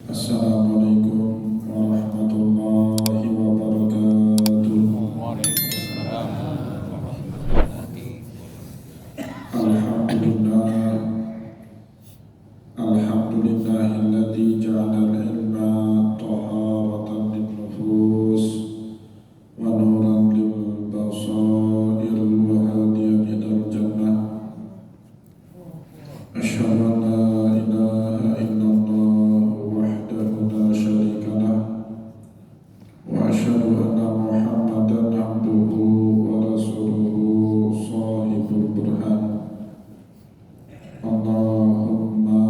Assalamualaikum warahmatullahi wabarakatuh. Waalaikumsalam warahmatullahi Alhamdulillah, alhamdulillahilladzi ja'ala al-ilma taharatan lin-nufus wa nuran lil-basair wa hadiyan ilal jannah. Asyhadu an la ilaha illallah wahdahu la syarika lah wa asyhadu anna Muhammadan abduhu wa rasuluhu shahibul burhan. Allahumma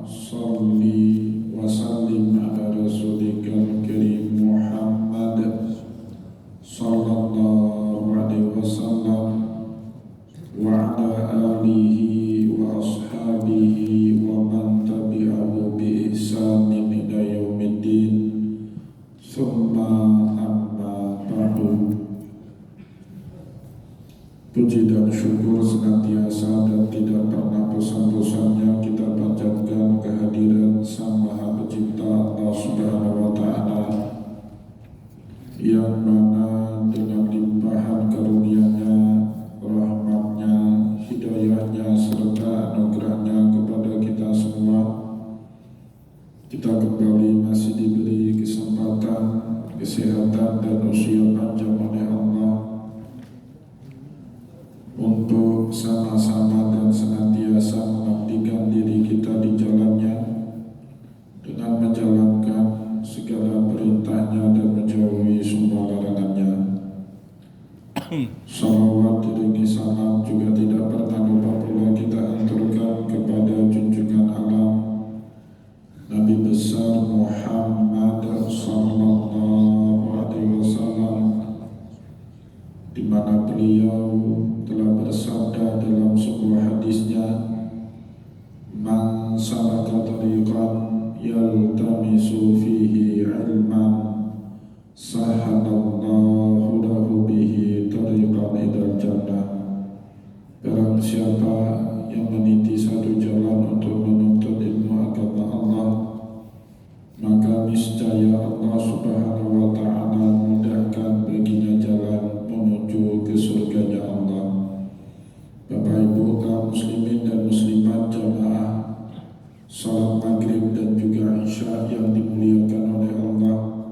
salli wa sallim ala rasulika karim Muhammad sallallahu alaihi wasallam wa ala alihi wa ashabihi wa man tabi'ahu bi ihsanin ila yaumiddin. Tsumma amma ba'du. Puji dan syukur senantiasa dan tidak pernah bosan-bosannya kita panjatkan kehadiran Sang Maha Pencipta Allah Subhanahu wa Ta'ala, yang mana dengan limpahan karunia-Nya, rahmat-Nya, hidayah-Nya, serta anugerah-Nya kepada kita semua, kita kembali masih diberi kesempatan, kesehatan, dan usia panjang oleh Allah untuk sama-sama dan senantiasa mengabdikan diri kita di jalannya dengan menjalankan segala perintahnya dan menjauhi semua larangannya. Salawat diringi salam juga tidak pernah lupa pula kita aturkan kepada junjungan alam Nabi besar Muhammad sallallahu alaihi wasallam, di mana beliau telah bersabda dalam sebuah hadisnya, "Man salaka tariqan yaltamisu fihi ilman, sahalallahu lahu bihi tariqan ilal jannah." Barang siapa yang meniti satu jalan untuk menuntut ilmu agama Allah, maka niscaya Allah Subhanahu wa Ta'ala mudahkan baginya jalan menuju ke surganya Allah. Bapak Ibu kaum muslimin dan muslimat jamaah salat maghrib dan juga isya yang dimuliakan oleh Allah,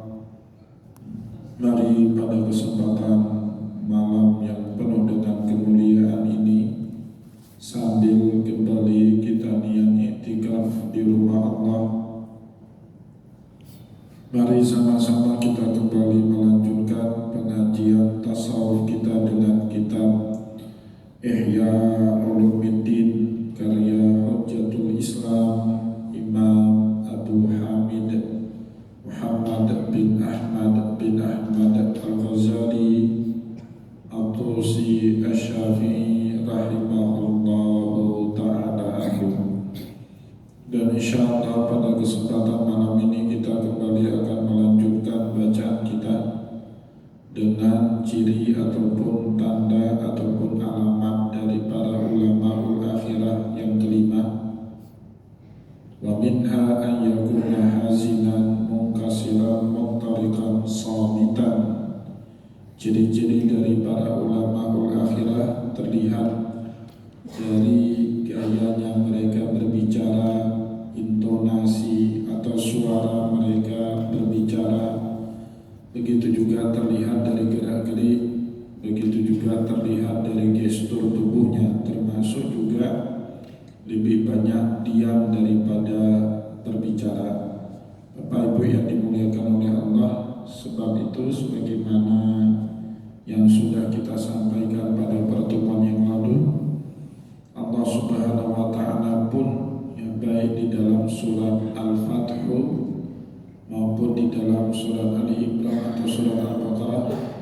mari pada kesempatan malam yang penuh dengan kemuliaan ini, sambil kembali kita niat i'tikaf di rumah Allah, mari sama-sama kita kembali melanjutkan pengajian tasawuf kita dengan kitab Ihya Ulumuddin karya Hujjatul Islam Imam Abu Hamid Muhammad bin Ahmad bin Ahmad Al-Ghazali At-Tusi Asy-Syafi'i rahimahullahu ta'ala anhu. Dan insyaallah pada kesempatan malam ini kita kembali akan melanjutkan bacaan kita dengan ciri ataupun tanda ataupun alamat dari para ulama akhirah yang kelima. Wa minha an yakuna hazinan munkasiran muntariqan samitan. Ciri-ciri dari para ulama akhirah terlihat dari gayanya mereka berbicara, intonasi atau suara mereka berbicara. Begitu juga terlihat dari gerak-gerik, begitu juga terlihat dari gestur tubuhnya, termasuk juga lebih banyak diam daripada berbicara. Bapak Ibu yang dimuliakan oleh Allah, sebab itu sebagaimana yang sudah kita sampaikan pada pertemuan yang lalu, Allah Subhanahu wa Ta'ala pun yang baik di dalam surat Al-Fathu maupun di dalam surat Ali Imran atau surat Al-Baqarah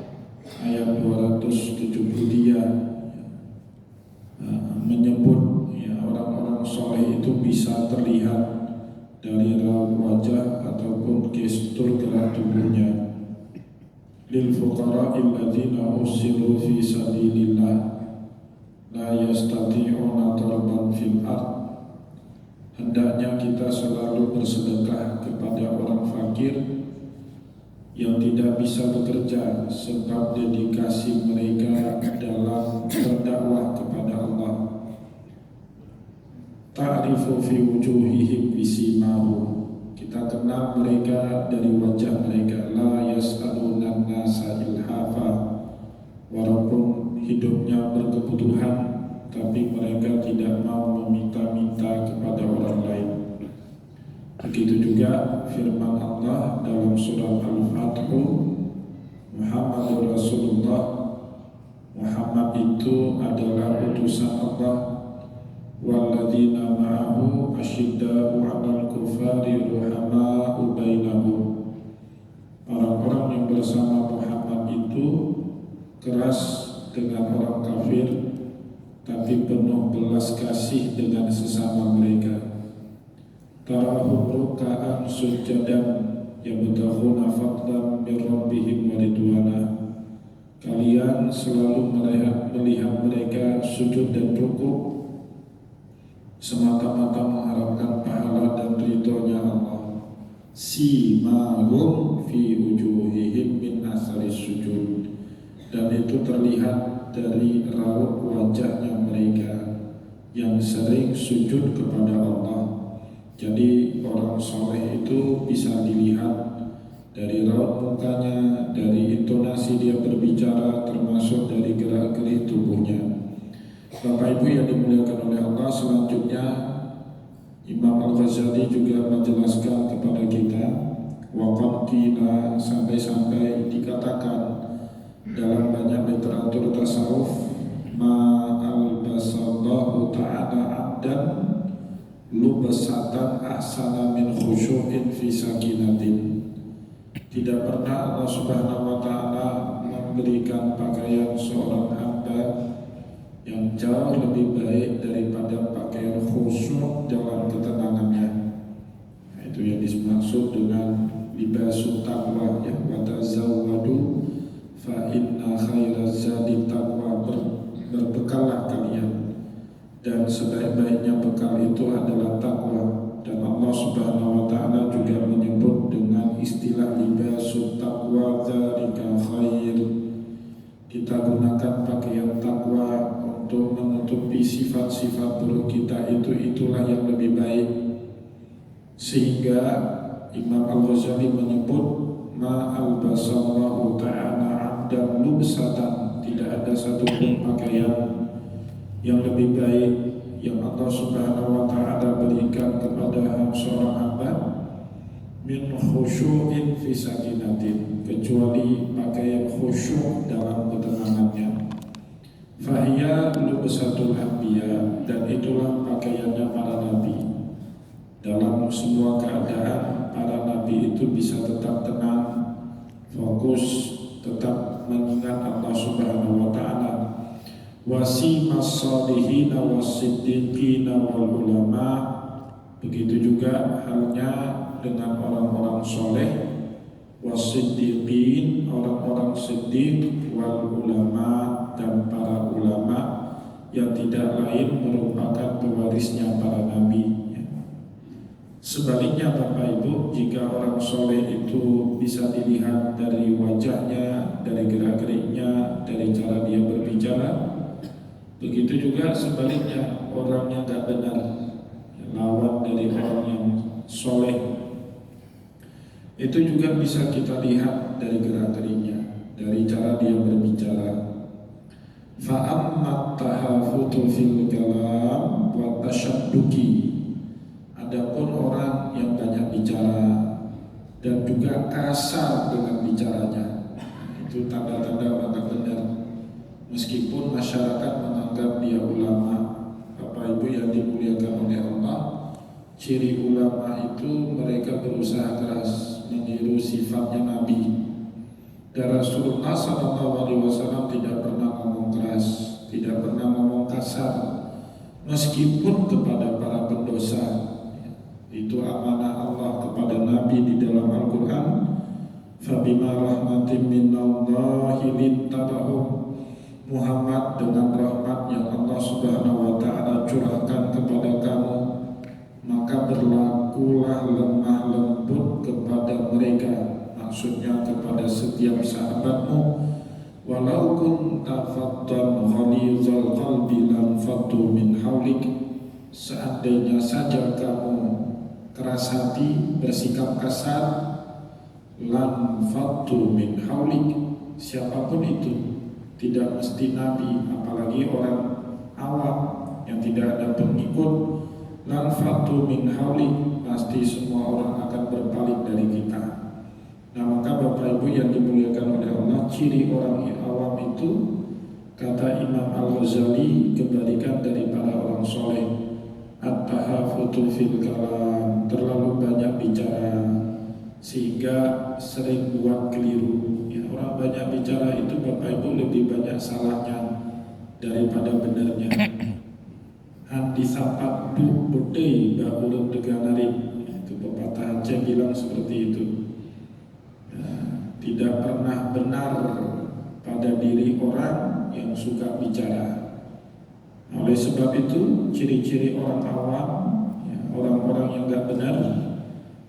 ayat 273 menyebut orang-orang soleh itu bisa terlihat dari raut wajah ataupun gestur gerak tubuhnya. Lil fuqara'il ladzina usiru fi sabilillah la yastati'una darban fil ard. Hendaknya kita selalu bersedekah kepada fakir yang tidak bisa bekerja sebab dedikasi mereka dalam berdakwah kepada Allah. Ta'rifu fi wujuhihim bisimahum, kita kenal mereka dari wajah mereka. La yas'aluna nasa ilhafa, walaupun hidupnya berkebutuhan, tapi mereka tidak mau meminta-minta kepada orang lain. Begitu juga firman Allah dalam surah Al-Fatih, Muhammadur Rasulullah, Muhammad itu adalah utusan Allah. Walladzina ma'ahu asyidda'u 'alal kufari ruhama'u bainahum, orang-orang yang bersama Muhammad itu keras dengan orang kafir, tapi penuh belas kasih dengan sesama mereka. Tarahum ruka'an sujadan yabtaghuna fadlan min rabbihim wa ridwana, kalian selalu melihat mereka sujud dan rukuk semata-mata mengharapkan pahala dan ridhonya Allah. Simahum fi wujuhihim min athari sujud, dan itu terlihat dari raut wajahnya mereka yang sering sujud kepada Allah. Jadi orang soleh itu bisa dilihat dari raut mukanya, dari intonasi dia berbicara, termasuk dari gerak-gerik tubuhnya. Bapak Ibu yang dimuliakan oleh Allah, selanjutnya Imam Al-Ghazali juga menjelaskan kepada kita, waqad qila, sampai-sampai dikatakan dalam banyak literatur tasawuf, ma albasallahu ta'ala abdan lubasatan ahsana min khusyu'in fi sakinatin. Tidak pernah Allah Subhanahu wa ta'ala memberikan pakaian seorang hamba yang jauh lebih baik daripada pakaian khusyuk dalam ketenangannya. Nah, itu yang dimaksud dengan libasul taqwa, ya, wa tazawwadu fa inna khairaz zadi taqwa, berbekallah kalian, dan sebaik-baiknya bekal itu adalah takwa. Dan Allah Subhanahu wa ta'ala juga menyebut dengan istilah libasul taqwa dzalika khair. Kita gunakan pakaian takwa untuk menutupi sifat-sifat buruk kita, itulah yang lebih baik. Sehingga Imam Al-Ghazali menyebut ma albasallahu ta'ala abdan lubsatan, tidak ada satu pun pakaian yang lebih baik yang Allah Subhanahu wa ta'ala berikan kepada seorang hamba min khusyu'in fi sakinatin, kecuali pakaian khusyuk dalam ketenangannya. Fahiyya lubsatul anbiya, dan itulah pakaiannya para nabi. Dalam semua keadaan para nabi itu bisa tetap tenang, fokus, tetap mengingat Allah Subhanahu wa ta'ala. Wasimas salihina wasiddiqina wal ulama, begitu juga halnya dengan orang-orang soleh, wasiddiqin, orang-orang siddiq, wal ulama, dan para ulama yang tidak lain merupakan pewarisnya para nabi. Sebaliknya Bapak Ibu, jika orang soleh itu bisa dilihat dari wajahnya, dari gerak-geriknya, dari cara dia berbicara, begitu juga sebaliknya orang yang tidak benar, lawan dari orang yang soleh, itu juga bisa kita lihat dari gerak-geriknya, dari cara dia berbicara. Fa'ammat tahafutu fil kalam wa tasyadduki, adapun orang yang banyak bicara dan juga kasar dengan bicaranya, itu tanda-tanda orang tak benar. Meskipun masyarakat menganggap dia ulama, Bapak Ibu yang dimuliakan oleh Allah, ciri ulama itu mereka berusaha keras meniru sifatnya Nabi. Dan Rasulullah SAW tidak pernah ngomong keras, tidak pernah ngomong kasar, meskipun kepada para pendosa. Itu amanah Allah kepada Nabi di dalam Al-Quran. Fabima rahmatin minallahi lintabahum, Muhammad, dengan rahmat yang Allah Subhanahu wa ta'ala curahkan kepada kamu, maka berlakulah lemah lembut kepada mereka, maksudnya kepada setiap sahabatmu, walau kunta faddan ghalidhal qalbi lam faddu min haulik, seandainya saja kamu keras hati, bersikap kasar, lam faddu min haulik, siapapun itu, tidak mesti nabi, apalagi orang awam yang tidak ada pengikut, lam faddu min haulik, pasti semua orang akan berpaling dari kita. Nah, maka Bapak Ibu yang dimuliakan oleh Allah, ciri orang awam itu, kata Imam Al-Ghazali, kebalikan daripada orang soleh, at-tahafutu fil kalam, terlalu banyak bicara sehingga sering buat keliru. Ya, orang banyak bicara itu Bapak Ibu lebih banyak salahnya daripada benarnya. Handi sapat bu bute bakulun teganarik, itu pepatah Aceh bilang seperti itu. Tidak pernah benar pada diri orang yang suka bicara. Oleh sebab itu, ciri-ciri orang awam, ya, orang-orang yang gak benar,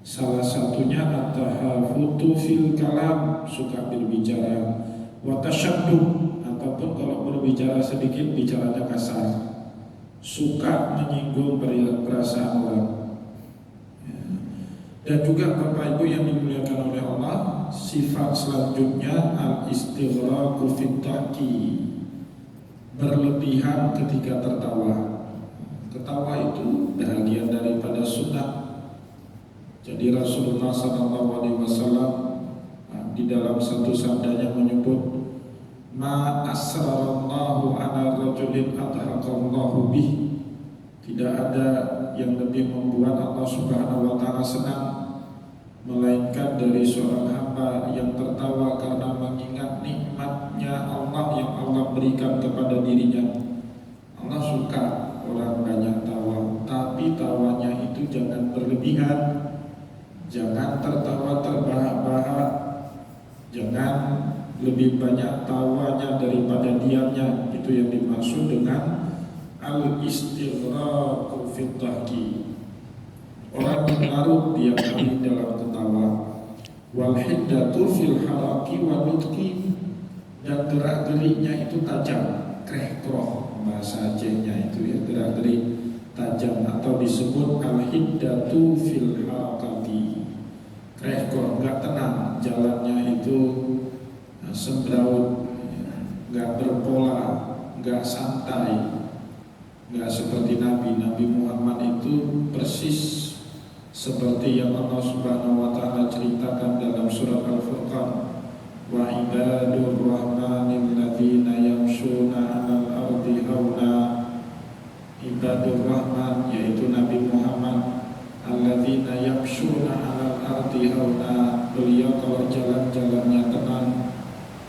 salah satunya at-tahafutu fil kalam, suka berbicara, wa tasyadduq, ataupun kalau berbicara sedikit bicaranya kasar, suka menyinggung perasaan orang. Dan juga Bapak Ibu yang dimuliakan oleh Allah, sifat selanjutnya al-istighraqu fit taqi, berlebihan ketika tertawa. Ketawa itu bahagian daripada sunnah. Jadi Rasulullah SAW di dalam satu sabdanya menyebut, ma asrarallahu ala rajulin adhaqallahu bih, tidak ada yang lebih membuat Allah Subhanahu wa Ta'ala senang melainkan dari seorang hamba yang tertawa karena mengingat nikmatnya Allah yang Allah berikan kepada dirinya. Allah suka orang banyak tawa, tapi tawanya itu jangan berlebihan, jangan tertawa terbahak-bahak, jangan lebih banyak tawanya daripada diamnya. Itu yang dimaksud dengan al-istighraqu fit tahki, orang yang larut tiap hari dalam ketawa. Wal hiddatu fil haraki wa nutqi, dan gerak-geriknya itu tajam, kreh-kroh bahasa Acehnya itu ya, gerak-gerik tajam, atau disebut al-hiddatu fil harakati, kreh-kroh, enggak tenang jalannya itu, sembraut, enggak berpola, enggak santai. Nggak seperti Nabi Muhammad itu persis seperti yang Allah Subhanahu wa Ta'ala ceritakan dalam surat Al-Furqan, wa ibadur rahmanil ladzina yamshuna 'alal ardi hauna, ibadur rahman yaitu Nabi Muhammad, alladzina yamshuna 'alal ardi hauna, beliau kalau jalan-jalannya tenang,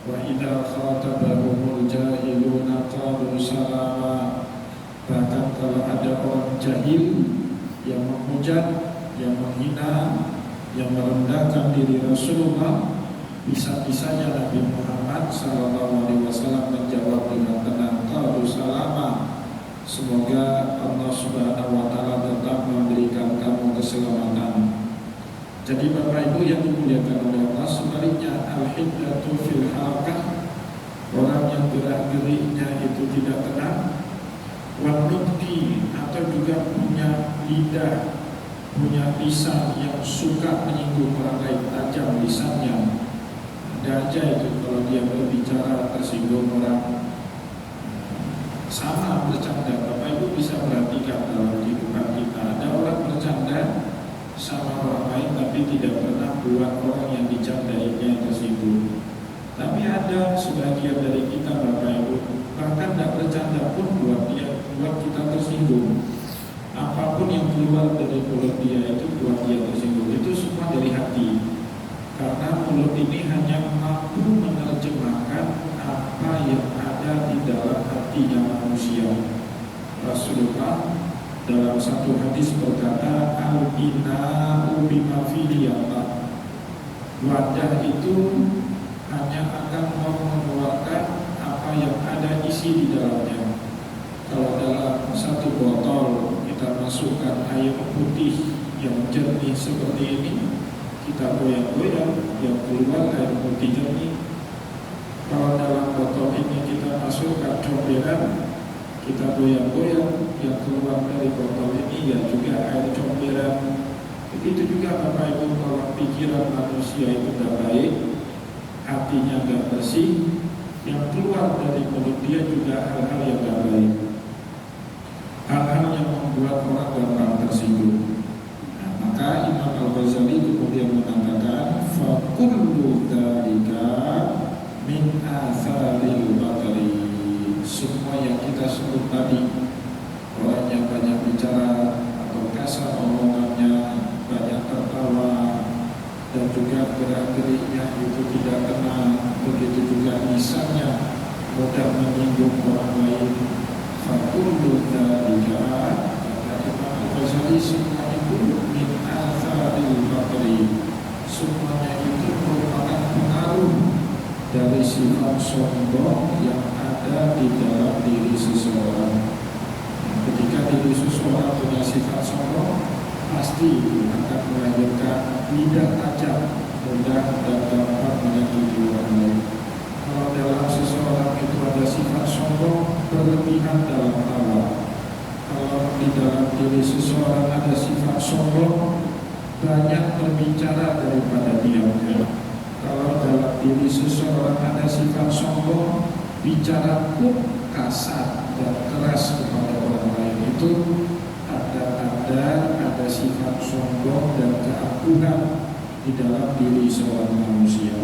wa idza khatabahumul jahiluna qalu salama, bahkan kalau ada orang jahil yang menghujat, yang menghina, yang merendahkan diri Rasulullah, bisa-bisanya Nabi Muhammad SAW menjawab dengan tenang, qalu salama, semoga Allah Subhanahu wa Ta'ala tetap memberikan kamu keselamatan. Jadi Bapak Ibu yang dimuliakan oleh Allah, sebaliknya al-hiddatu fil harakah, orang yang gerak-geriknya itu tidak tenang, wanutki, atau juga punya lidah, punya lisan yang suka menyinggung orang lain, tajam lisannya. Ada aja itu kalau dia berbicara tersinggung orang. Sama bercanda, Bapak Ibu bisa perhatikan dalam kehidupan kita, ada orang bercanda sama orang lain tapi tidak pernah buat orang yang dicandainya tersinggung. Tapi ada sebagian dari kita Bapak Ibu, bahkan tidak bercanda pun buat kita tersinggung. Apapun yang keluar dari mulut dia itu buat dia tersinggung. Itu semua dari hati. Karena mulut ini hanya mampu menerjemahkan apa yang ada di dalam hatinya manusia. Rasulullah dalam satu hadis berkata, al-ina'u bima fihi Allah, wadah itu hanya akan mengeluarkan apa yang ada isi di dalamnya. Kalau dalam satu botol kita masukkan air putih yang jernih seperti ini, kita goyang-goyang, yang keluar air putih jernih. Kalau dalam botol ini kita masukkan comberan, kita goyang-goyang, yang keluar dari botol ini ya juga air comberan. Begitu juga Bapak Ibu, kalau pikiran manusia itu tidak baik, hatinya tidak bersih, yang keluar dari mulut dia juga hal-hal yang tidak baik, hal-hal yang membuat orang gampang tersinggung. Nah, maka Imam Al-Ghazali kemudian mengatakan fakullu dzalika min atharil batari. Semua yang kita sebut tadi, orang yang banyak bicara atau kasar omongannya, banyak tertawa, dan juga gerak-geriknya itu tidak tenang, begitu juga lisannya mudah menyinggung orang lain. Fakullu dzalika, kata Imam Al-Ghazali, semua itu min atharil batari. Semuanya itu merupakan pengaruh dari sifat sombong yang ada di dalam diri seseorang. Ketika diri seseorang punya sifat sombong, pasti akan melahirkan lidah tajam, mudah dan gampang menyakiti orang lain. Kalau dalam seseorang itu ada sifat sombong, berlebihan dalam tawa. Kalau di dalam diri seseorang ada sifat sombong, banyak berbicara daripada diamnya. Kalau dalam diri seseorang ada sifat sombong, bicara pun kasar dan keras kepada orang lain. Itu tanda-tanda ada sifat sombong dan keagungan di dalam diri seorang manusia.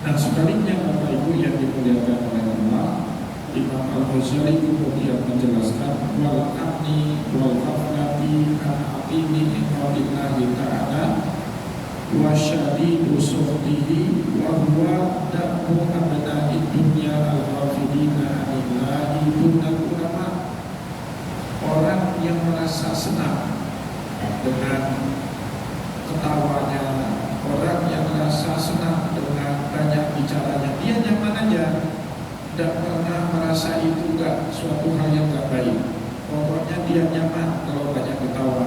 Dan sebaliknya Bapak Ibu yang dimuliakan oleh Allah, Imam Al-Ghazali kemudian menjelaskan wal amni wal ghaflati an aqimi iqadillahi ta'ala wa syadidu suhtihi wa huwa da'mu abna'i dunya al-ghafilina anillahi dunal ulama. Orang yang merasa senang dengan ketawanya, orang yang merasa senang dengan banyak bicaranya, dia nyaman aja, tidak pernah merasa itu enggak suatu hal yang enggak baik. Pokoknya dia nyaman kalau banyak ketawa.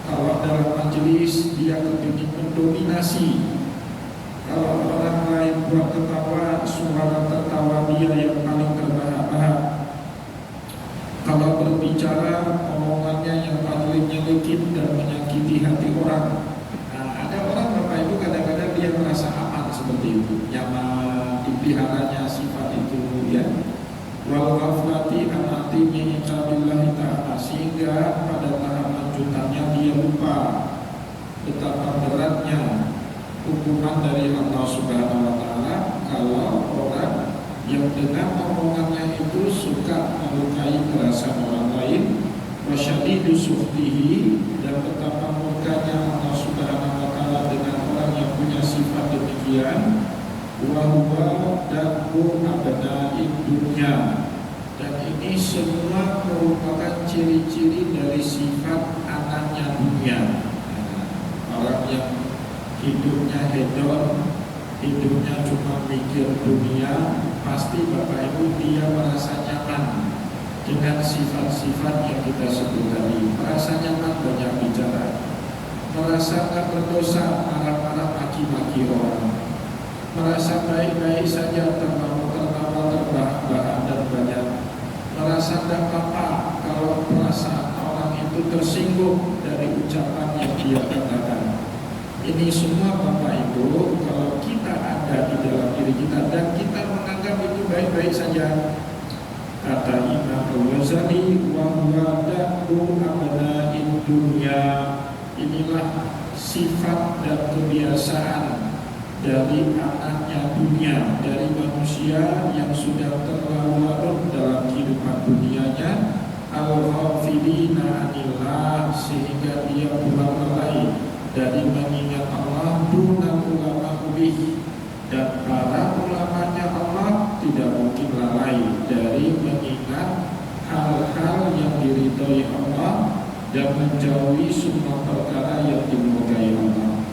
Kalau dalam majelis dia kepingin mendominasi. Kalau orang lain buat ketawa, suara tertawa dia yang paling terbahak-bahak. Kalau berbicara, omongannya yang paling menyakit dan menyakiti hati orang. Nah, ada orang Bapak Ibu kadang-kadang dia merasa aman seperti itu, nyaman, dipeliharanya sifat itu, ya. Wal ghaflati an aqimi iqabillahi ta'ala, sehingga pada tahap lanjutannya dia lupa betapa beratnya hukuman dari Allah Subhanahu wa Ta'ala kalau orang yang dengan omongannya itu suka melukai perasaan orang lain, wasyadidu suhtihi, dan betapa murkanya Allah Subhanahu wa Ta'ala dengan orang yang punya sifat demikian, wa huwa daku abna'i dunya. Dan ini semua merupakan ciri-ciri dari sifat anaknya dunia. Orang yang hidupnya hedon, hidupnya cuma mikir dunia, pasti Bapak Ibu dia merasa nyaman dengan sifat-sifat yang kita sebut tadi. Merasa nyaman banyak bicara, merasa tak berdosa marah-marah maki-maki orang, merasa baik-baik saja tertawa terbahak-bahak dan banyak, merasa tak apa kalau perasaan orang itu tersinggung dari ucapan yang dia katakan. Ini semua Bapak Ibu, kalau kita ada di dalam diri kita dan kita menganggap itu baik-baik saja, kata Imam Al-Ghazali, wa huwa da'u abna'id dunya, inilah sifat dan kebiasaan dari anaknya dunia, dari manusia yang sudah terlalu larut dalam kehidupan dunianya, al-ghafilina anillah, sehingga dia pulang lalai dari mengingat Allah, dunal ulama ubih, dan para ulamanya Allah tidak mungkin lalai dari mengingat hal-hal yang diridhoi Allah dan menjauhi semua perkara yang dimurkai Allah.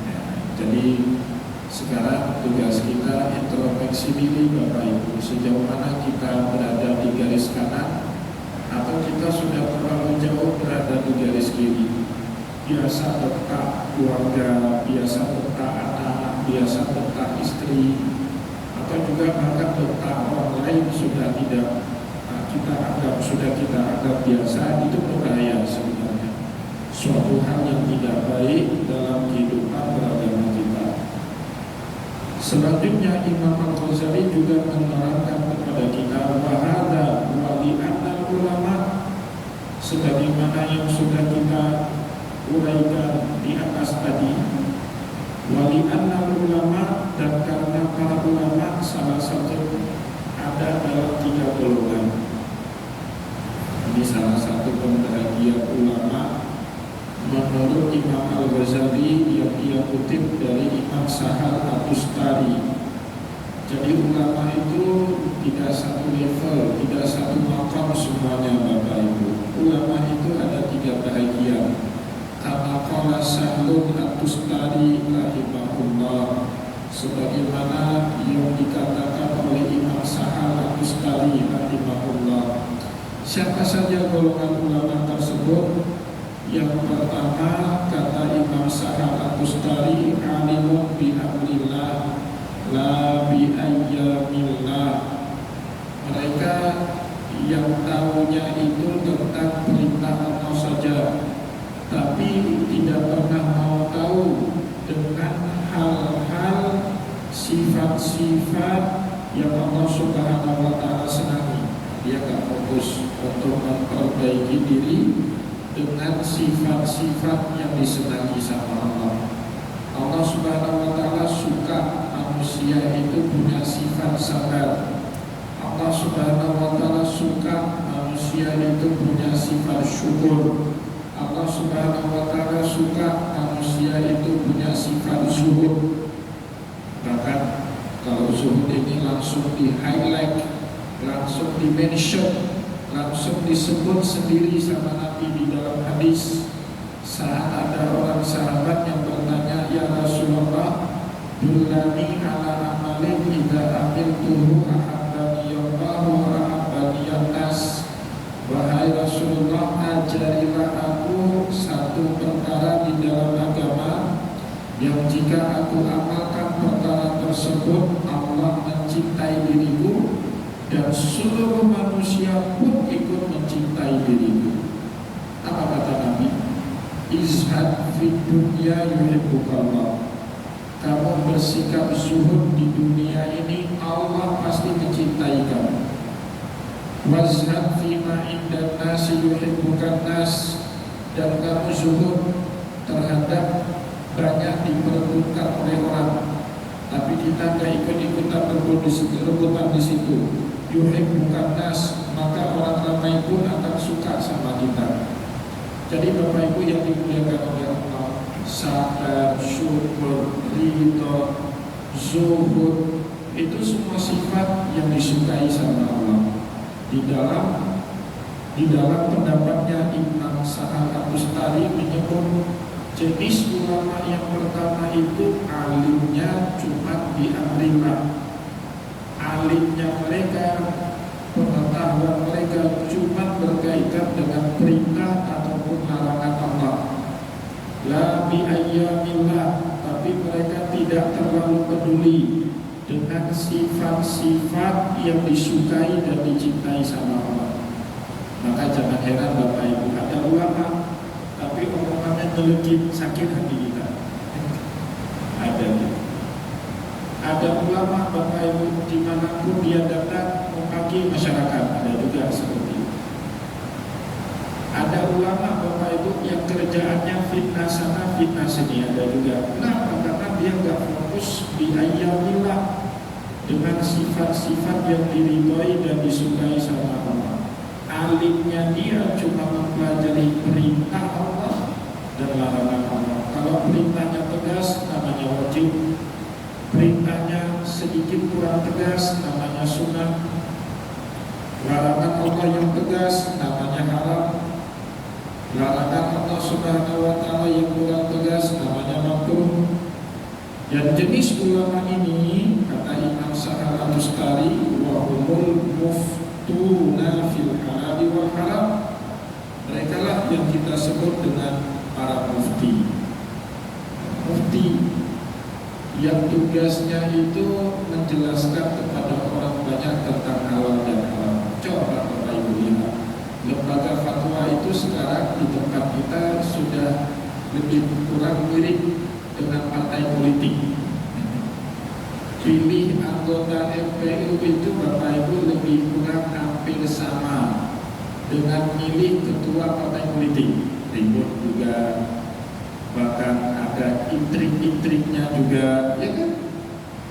Jadi sekarang tugas kita introspeksi diri Bapak Ibu, sejauh mana kita berada di garis kanan atau kita sudah terlalu jauh berada di garis kiri. Biasa tetap keluarga, biasa tetap biasa bentak istri, atau juga bahkan bentak orang lain sudah kita anggap biasa, itu berbahaya sebenarnya. Suatu hal yang tidak baik dalam kehidupan beragama kita. Selanjutnya Imam Al-Ghazali juga menerangkan kepada kita wahada wali anna ulama, sebagaimana yang sudah kita uraikan di atas tadi, wali anna ulama, dan karena para ulama salah satu ada dalam 3 golongan. Ini salah satu pembagian ulama menurut Imam Al-Ghazali yang ia kutip dari Imam Sahal At-Tustari. Jadi ulama itu tidak satu level, tidak satu makam semuanya Bapak Ibu. Ulama itu ada 3 bahagian. Karena qala Sahlun At-Tustari rahimahullah, sebagaimana yang dikatakan oleh Imam Sahal At-Tustari rahimahullah. Siapa saja golongan ulama tersebut? Yang pertama, kata Imam Sahal At-Tustari, alimun bi amrillah la bi ayyamillah. Mereka yang tahunya itu tentang perintah Allah saja, tapi tidak pernah mau tahu dengan hal-hal sifat-sifat yang Allah Subhanahu wa Ta'ala senangi. Dia gak fokus untuk memperbaiki diri dengan sifat-sifat yang disenangi sama Allah. Allah Subhanahu wa Ta'ala suka manusia itu punya sifat sabar. Allah Subhanahu wa Ta'ala suka manusia itu punya sifat syukur. Allah Subhanahu wa Ta'ala suka manusia itu punya sifat zuhud. Bahkan kalau zuhud ini langsung di-highlight, langsung di-mention, langsung disebut sendiri sama Nabi di dalam hadis. Saat ada orang sahabat yang bertanya, ya Rasulullah, dullani ala amalin idza amiltuhu ahabbani Allahu wa ahabbani an-nas. Wahai Rasulullah, ajarilah aku satu perkara di dalam agama yang jika aku amalkan perkara tersebut Allah mencintai diriku dan seluruh manusia pun ikut mencintai diriku. Apa kata Nabi? Izhad fid dunya yuhibbukallah. Kamu bersikap zuhud di dunia ini, Allah pasti mencintai kamu. Wazhad fima indan nasi yuhibbukan nas. Dan kamu zuhud terhadap banyak diperebutkan oleh orang, tapi kita gak ikut-ikutan rebutan di situ. Yuhibbukan nas, maka orang ramai pun akan suka sama kita. Jadi Bapak Ibu yang dimuliakan oleh Allah, sabar, syukur, ridho, zuhud, itu semua sifat yang disukai sama Allah. Di dalam pendapatnya Imam Sahal At-Tustari menyebut jenis ulama yang pertama itu alimnya cuma di amrillah. Alimnya mereka, pengetahuan mereka cuma berkaitan dengan perintah ataupun larangan Allah. La bi ayyamillah, tapi mereka tidak terlalu peduli dengan sifat-sifat yang disukai dan dicintai sama Allah. Maka jangan heran Bapak Ibu, ada ulama tapi omongannya melejit, sakit hati kita. Ada gitu. Ada ulama Bapak Ibu dimanapun dia datang memaki masyarakat, ada juga seperti itu. Ada ulama Bapak Ibu yang kerjaannya fitnah sana fitnah sini, ada juga. Kenapa? Karena dia nggak fokus di ayyamillah dengan sifat-sifat yang diridhoi dan disukai sama Allah. Alimnya dia cuma mempelajari perintah Allah dan larangan Allah. Kalau perintahnya tegas namanya wajib, perintahnya sedikit kurang tegas namanya sunnah, larangan Allah yang tegas namanya haram, larangan Allah Subhanahu wa Ta'ala yang kurang tegas namanya makruh. Dan jenis ulama ini, kata Imam Sahal At-Tustari, wa humul muftuna fil halal wal haram. Mereka lah yang kita sebut dengan para mufti. Mufti yang tugasnya itu menjelaskan kepada orang banyak tentang halal dan haram. Coba Bapak Ibu lihat, lembaga fatwa itu sekarang di tempat kita sudah lebih kurang mirip dengan partai politik. Pilih anggota MPU itu Bapak Ibu lebih kurang hampir sama dengan milih ketua partai politik. Ribut juga, bahkan ada intrik-intriknya juga, ya kan?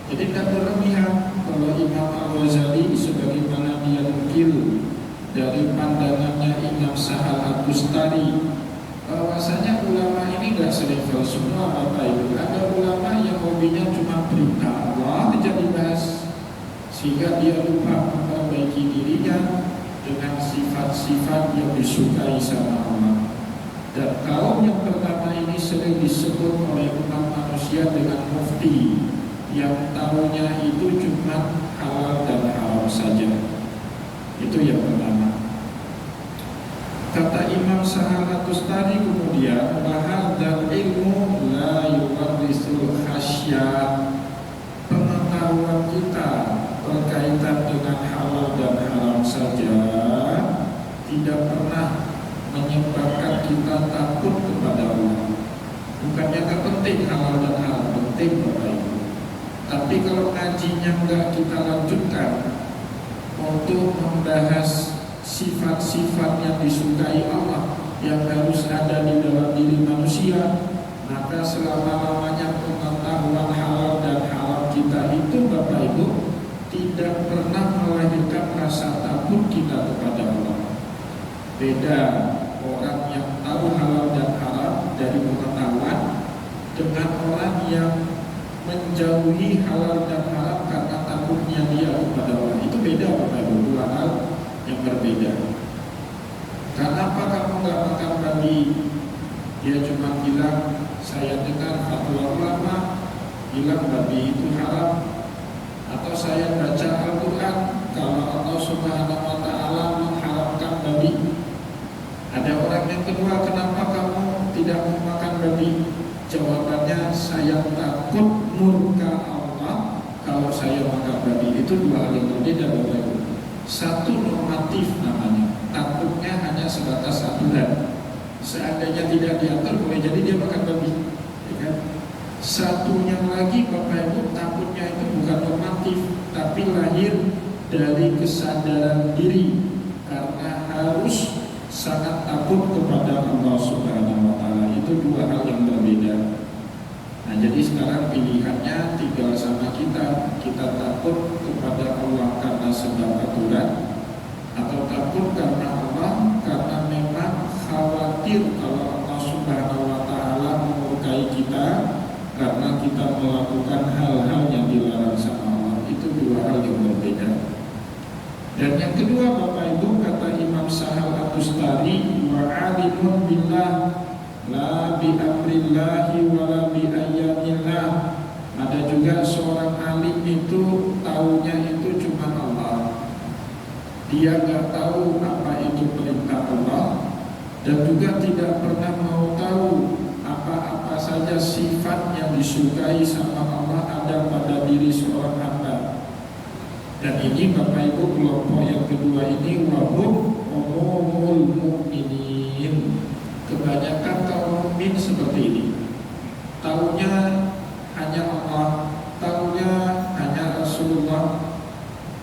Jadi tidak berlebihan. Kalau Imam Al-Ghazali sebagaimana dia nukil dari pandangannya Imam Sahal Al-Bustari, bahwasanya ulama ini gak selevel semua Bapak Ibu. Ada ulama yang hobinya cuma perintah Allah aja dibahas, sehingga dia lupa memperbaiki dirinya dengan sifat-sifat yang disukai sama Allah. Dan kaum yang pertama ini sering disebut oleh umat manusia dengan mufti, yang tahunya itu cuma halal dan haram saja. Itu yang pertama. Kata Imam Sahal Al-Bustari kemudian, bahadzal ilmu la yuwarrisul khasyat. Pengetahuan kita berkaitan dengan halal dan haram saja tidak pernah menyebabkan kita takut kepada Allah. Bukannya tak penting halal dan haram, penting Bapak Ibu. Tapi kalau ngajinya enggak kita lanjutkan untuk membahas sifat-sifat yang disukai Allah yang harus ada di dalam diri manusia, maka selama-lamanya pengetahuan halal dan haram kita itu Bapak Ibu tidak pernah melahirkan rasa takut kita kepada Allah. Beda orang yang tahu halal dan haram dari pengetahuan dengan orang yang menjauhi halal dan haram karena takutnya dia kepada Allah. Itu beda Bapak Ibu, dua hal yang berbeda. Kenapa kamu nggak makan babi? Dia cuma bilang, saya dengar fatwa ulama bilang babi itu haram, atau saya baca Al-Quran kalau Allah Subhanahu wa Ta'ala mengharamkan babi. Ada orang yang kedua, kenapa kamu tidak mau makan babi? Jawabannya, saya takut murka Allah kalau saya makan babi. Itu dua hal yang berbeda Bapak Ibu. Satu normatif namanya, takutnya hanya sebatas aturan. Seandainya tidak diatur, boleh jadi dia makan babi, ya kan? Satunya lagi Bapak Ibu, takutnya itu bukan normatif, tapi lahir dari kesadaran diri karena harus sangat takut kepada Allah Subhanahu wa Ta'ala. Itu dua hal yang berbeda. Nah, jadi sekarang pilihannya tinggal sama kita. Kita takut kepada Allah karena sebab aturan, atau takut karena Allah karena memang khawatir kalau Allah Subhanahu wa Ta'ala memurkai kita karena kita melakukan hal-hal yang dilarang sama Allah. Itu dua hal yang berbeda. Dan yang kedua Bapak Ibu, kata Imam Sahal Al-Bustari, wa alimun billah la bi amrillahi wa la bi ayyanillah. Ada juga seorang alim itu taunya itu cuma Allah. Dia nggak tahu apa itu perintah Allah, dan juga tidak pernah mau tahu apa-apa saja sifat yang disukai sama Allah ada pada diri seorang hamba. Dan ini Bapak Ibu, kelompok yang kedua ini wahum umumul mu'minin. Kebanyakan kaum mukmin seperti ini. Taunya hanya Allah, taunya hanya Rasulullah,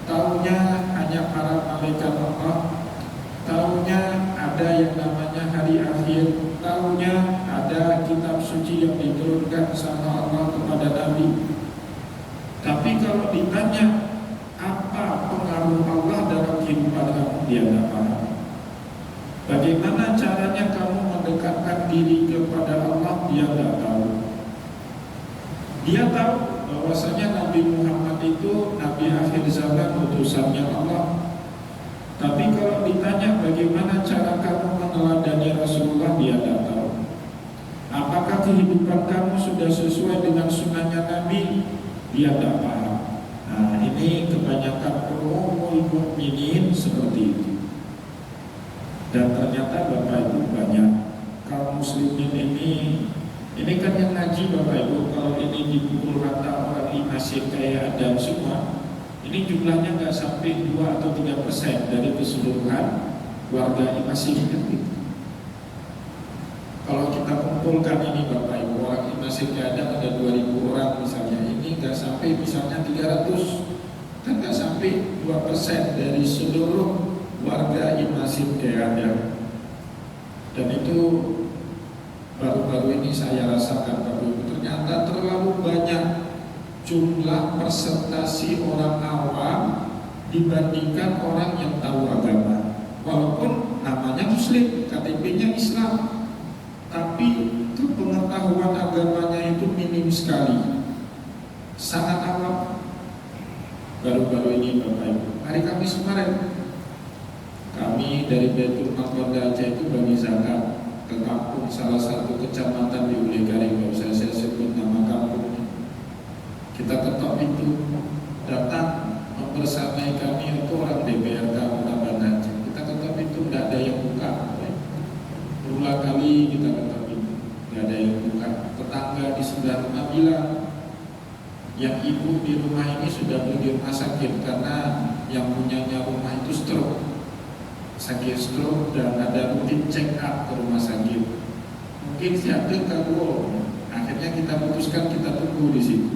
taunya hanya para malaikat Allah, taunya ada yang namanya hari akhir, taunya ada kitab suci yang diturunkan sama Allah kepada Nabi. Tapi kalau ditanya apa pengaruh Allah dalam kehidupan kamu, dia tidak paham. Bagaimana caranya kamu mendekatkan diri kepada Allah, dia tidak tahu. Dia tahu bahwasanya Nabi Muhammad itu Nabi akhir zaman, utusannya Allah. Tapi kalau ditanya bagaimana cara kamu meneladani Rasulullah, dia tidak tahu. Apakah kehidupan kamu sudah sesuai dengan sunnahnya Nabi, dia tidak paham. Nah, ini kebanyakan umumul mukminin seperti itu. Dan ternyata Bapak Ibu banyak kaum muslimin ini Ini kan yang ngaji Bapak Ibu, kalau ini dipukul rata orang di masjid kayak Adam semua, ini jumlahnya nggak sampai 2 atau 3% dari keseluruhan warga di masjid. Kalau kita kumpulkan ini Bapak Ibu, orang di masjid ada 2000 orang misalnya, ini nggak sampai misalnya 300, kan nggak sampai 2% dari seluruh warga di masjid ada. Dan itu baru-baru ini saya rasakan Bapak Ibu, ternyata terlalu banyak jumlah persentasi orang awam dibandingkan orang yang tahu agama. Walaupun namanya Muslim, KTP-nya Islam, tapi itu pengetahuan agamanya itu minim sekali, sangat awam. Baru-baru ini Bapak Ibu, hari Kamis kemarin, kami dari Baitul Maqdis Aceh itu bagi zakat ke kampung salah satu kecamatan di Ulegari, nggak usah saya sebut nama kampungnya. Kita ketok pintu, datang membersamai kami itu orang DPRK Kota Banda Aceh. Kita ketok pintu, nggak ada yang buka. Berulang kali kita ketok pintu, nggak ada yang buka. Tetangga di sebelah rumah bilang, yang ibu di rumah ini sudah di rumah sakit karena yang punyanya rumah itu stroke, sakit stroke, dan ada rutin check up ke rumah sakit. Mungkin siapa tahu, akhirnya kita putuskan kita tunggu di situ.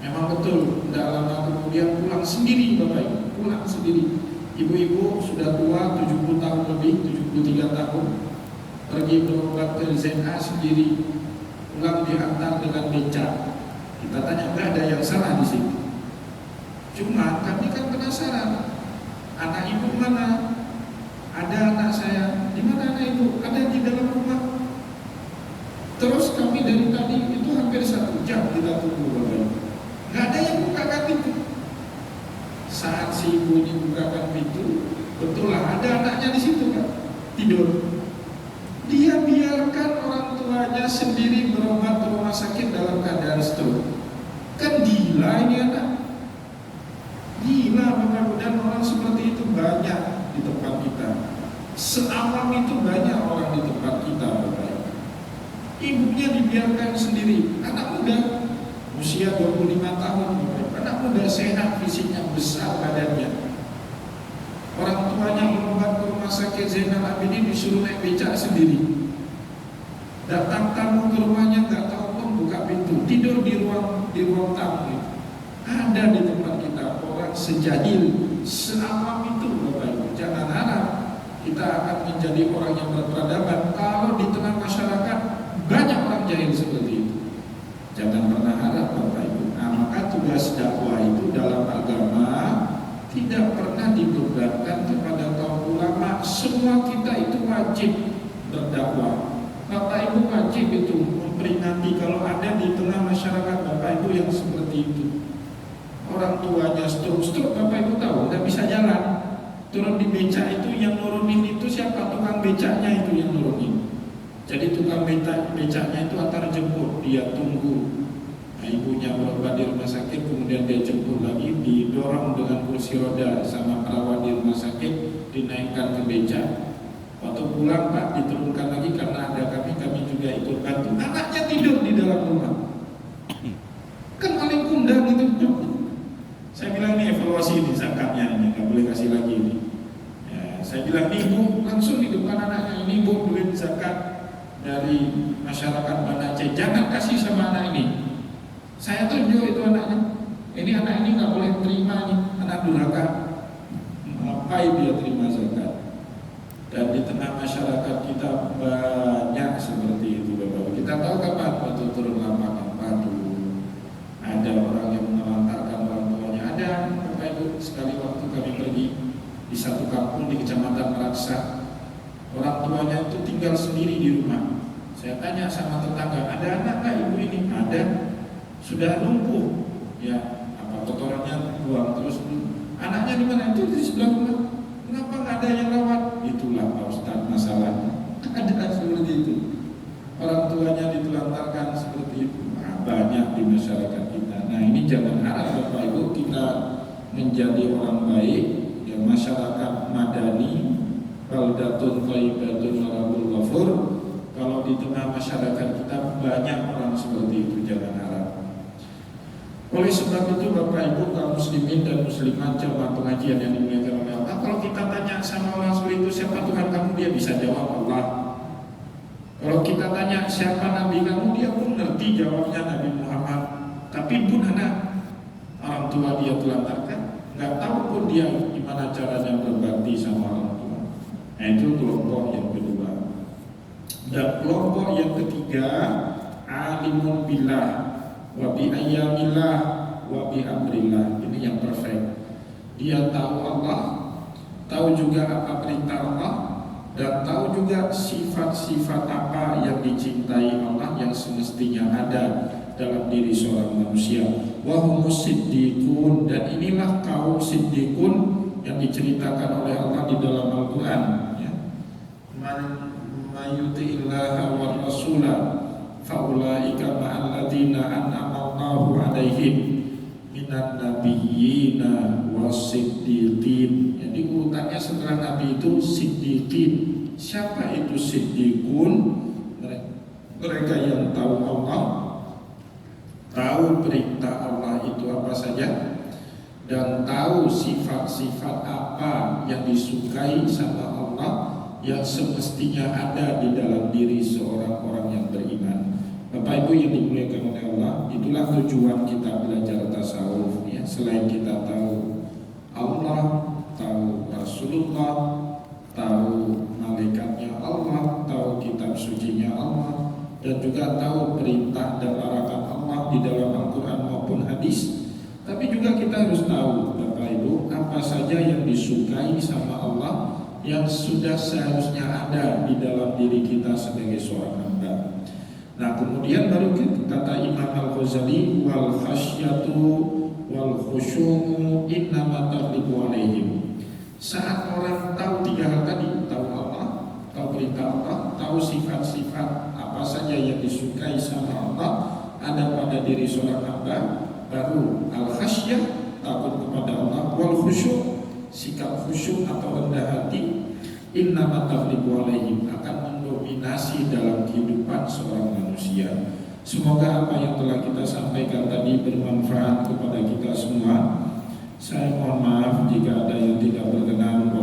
Memang betul, tidak lama kemudian pulang sendiri Bapak Ibu, pulang sendiri. Ibu-ibu sudah tua, 70 tahun lebih, 73 tahun, pergi berobat ke ZA sendiri, pulang diantar dengan becak. Kita tanya, nggak ada yang salah di situ. Cuma kami kan penasaran, anak ibu mana? Ada anak saya, di mana anak ibu? Ada di dalam rumah. Terus kami dari tadi itu hampir 1 jam kita tunggu Bapak Ibu. Nggak ada yang bukakan pintu. Saat si ibu ini bukakan pintu, betul lah ada anaknya di situ kan, tidur. Dia biarkan orang tuanya sendiri berobat ke rumah sakit dalam keadaan stroke. Kan gila ini anak. Gila Bapak Ibu, dan orang seperti itu banyak di tempat kita. Seawam itu banyak orang di tempat kita Bapak Ibu. Ibunya dibiarkan sendiri, anak muda usia 25 tahun, anak muda sehat, fisiknya besar badannya. Orang tuanya berobat ke rumah sakit Zainal Abidin disuruh naik becak sendiri. Datang tamu ke rumahnya nggak tahu pun buka pintu, tidur di ruang tamu. Ada di tempat kita orang sejahil, seawam itu Bapak Ibu. Jangan harap kita akan menjadi orang yang berperadaban kalau di tengah masyarakat banyak orang jahil seperti itu. Jangan pernah harap Bapak Ibu. Nah, maka tugas dakwah itu dalam agama tidak pernah dibebankan kepada kaum ulama. Semua kita itu wajib berdakwah. Bapak Ibu wajib itu memperingati kalau ada di tengah masyarakat Bapak Ibu yang seperti itu. Orang tuanya stroke Bapak Ibu tahu, nggak bisa jalan. Turun di becak itu yang nurunin itu siapa? Tukang becaknya itu yang nurunin. Jadi tukang becaknya itu antar jemput, dia tunggu. Nah, ibunya berobat di rumah sakit, kemudian dia jemput lagi, didorong dengan kursi roda sama perawat di rumah sakit, dinaikkan ke becak. Waktu pulang Pak, diturunkan lagi karena ada kami juga ikut bantu. Anaknya tidur di dalam rumah. Kan paling kundang itu. Saya bilang ini evaluasi ini zakatnya ini, nggak boleh kasih lagi ini. Ya, saya bilang nih Bu, langsung di depan anaknya, ini Bu, duit zakat dari masyarakat Banda Aceh, jangan kasih sama anak ini. Saya tunjuk itu anaknya. Ini anak ini nggak boleh terima nih, anak durhaka. Ngapain dia terima zakat? Dan di tengah masyarakat kita banyak seperti itu Bapak. Kita tahu kapan waktu turun lapangan padu, ada orang yang menelantarkan orang tuanya. Ada Bapak Ibu, sekali waktu kami pergi di satu kampung di Kecamatan Meraksa, orang tuanya itu tinggal sendiri di rumah. Saya tanya sama tetangga, ada anak nggak ibu ini? Ada. Sudah lumpuh, ya apa kotorannya buang terus. Anaknya di mana? Itu di sebelah rumah. Kenapa nggak ada yang rawat? Itulah Pak Ustadz masalahnya. Ada seperti itu. Orang tuanya ditelantarkan seperti itu. Nah, banyak di masyarakat kita. Nah, ini jangan harap Bapak Ibu kita menjadi orang baik, yang masyarakat madani, baldatun thayyibatun wa rabbul ghafur. Kalau di tengah masyarakat kita banyak orang seperti itu, jangan harap. Oleh sebab itu Bapak Ibu kaum muslimin dan muslimat jamaah pengajian yang dimuliakan oleh Allah, kalau kita tanya sama orang seperti itu siapa Tuhan kamu, dia bisa jawab Allah. Kalau kita tanya siapa Nabi kamu, dia pun ngerti jawabnya Nabi Muhammad. Tapi pun anak orang tua dia telantarkan, nggak tahu pun dia gimana caranya berbakti sama orang tua. Nah itu kelompok yang kedua. Dan kelompok yang ketiga, alimun billah wa bi ayyamillah wa bi amrillah. Ini yang perfect. Dia tahu Allah, tahu juga apa perintah Allah, dan tahu juga sifat-sifat apa yang dicintai Allah yang semestinya ada dalam diri seorang manusia. Wa humus siddiqun, dan inilah kaum siddiqun yang diceritakan oleh Allah di dalam Al-Qur'an, ya. Man mayuti'illaha wa rasulah faulaika ma'alladina an'amallahu alaihim minan nabiyyina wasiddiqin. Jadi urutannya setelah Nabi itu siddiqin. Siapa itu siddiqun? Mereka yang tahu Allah, tahu perintah Allah itu apa saja, dan tahu sifat-sifat apa yang disukai sama Allah yang semestinya ada di dalam diri seorang orang yang beriman. Bapak Ibu yang dimuliakan oleh Allah, itulah tujuan kita belajar tasawuf, ya. Selain kita tahu Allah, tahu Rasulullah, tahu malaikatnya Allah, tahu kitab sucinya Allah, dan juga tahu perintah dan larangan Allah di dalam Al-Quran maupun hadis. Tapi juga kita harus tahu Bapak Ibu apa saja yang disukai sama Allah yang sudah seharusnya ada di dalam diri kita sebagai seorang hamba. Nah kemudian baru kata Imam Al-Ghazali, wal khasyatu wal khusyu'u innama taghlibu alaihim. Saat orang tahu tiga hal tadi, tahu Allah, tahu perintah Allah, tahu sifat-sifat apa saja yang disukai sama Allah ada pada diri seorang hamba, baru al-khasyah, takut kepada Allah, wal khusyuk, sikap khusyuk atau rendah hati, innama taghlibu alaihim, akan mendominasi dalam kehidupan seorang manusia. Semoga apa yang telah kita sampaikan tadi bermanfaat kepada kita semua. Saya mohon maaf jika ada yang tidak berkenan.